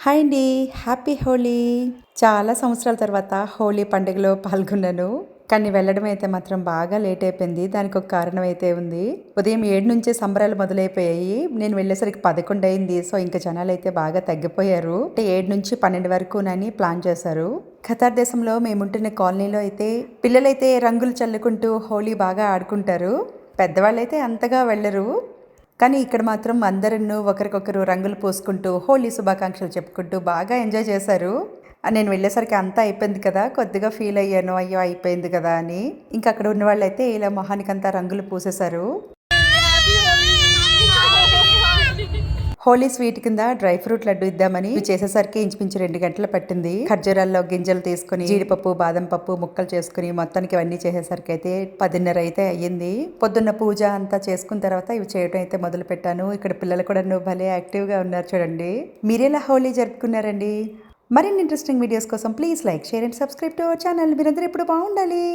Hi అండి. Happy Holi. చాలా సంవత్సరాల తర్వాత హోలీ పండుగలో పాల్గొన్నాను. కానీ వెళ్ళడం అయితే మాత్రం బాగా లేట్ అయిపోయింది. దానికి ఒక కారణం అయితే ఉంది. ఉదయం 7 నుంచే సంబరాలు మొదలైపోయాయి. నేను వెళ్ళేసరికి 11 అయింది. సో ఇంకా జనాలైతే బాగా తగ్గిపోయారు. అంటే 7 నుంచి 12 వరకునని ప్లాన్ చేశారు. ఖతార్ దేశంలో మేముంటున్న కాలనీలో అయితే పిల్లలైతే రంగులు చల్లుకుంటూ హోలీ బాగా ఆడుకుంటారు. పెద్దవాళ్ళైతే అంతగా వెళ్ళరు. కానీ ఇక్కడ మాత్రం అందరూ ఒకరికొకరు రంగులు పూసుకుంటూ హోలీ శుభాకాంక్షలు చెప్పుకుంటూ బాగా ఎంజాయ్ చేశారు. నేను వెళ్ళేసరికి అంతా అయిపోయింది కదా, కొద్దిగా ఫీల్ అయ్యాను, అయ్యో అయిపోయింది కదా అని. ఇంకా అక్కడ ఉన్న వాళ్ళైతే ఇలా మొహానికంతా రంగులు పూసేశారు. హోలీ స్వీట్ కింద డ్రై ఫ్రూట్ లడ్డు ఇద్దామని చేసేసరికి ఇంచుమించు 2 గంటలు పట్టింది. ఖర్జూరాల్లో గింజలు తీసుకుని జీడిపప్పు బాదం పప్పు ముక్కలు చేసుకుని మొత్తానికి ఇవన్నీ చేసేసరికి అయితే 10:30 అయితే అయ్యింది. పొద్దున్న పూజ అంతా చేసుకున్న తర్వాత ఇవి చేయడం అయితే మొదలు పెట్టాను. ఇక్కడ పిల్లలు కూడా భలే యాక్టివ్గా ఉన్నారు చూడండి. మీరెలా హోలీ జరుపుకున్నారండి? మరిన్ని ఇంట్రెస్టింగ్ వీడియోస్ కోసం please like, share and subscribe to our channel. మీరందరూ ఎప్పుడు బాగుండాలి.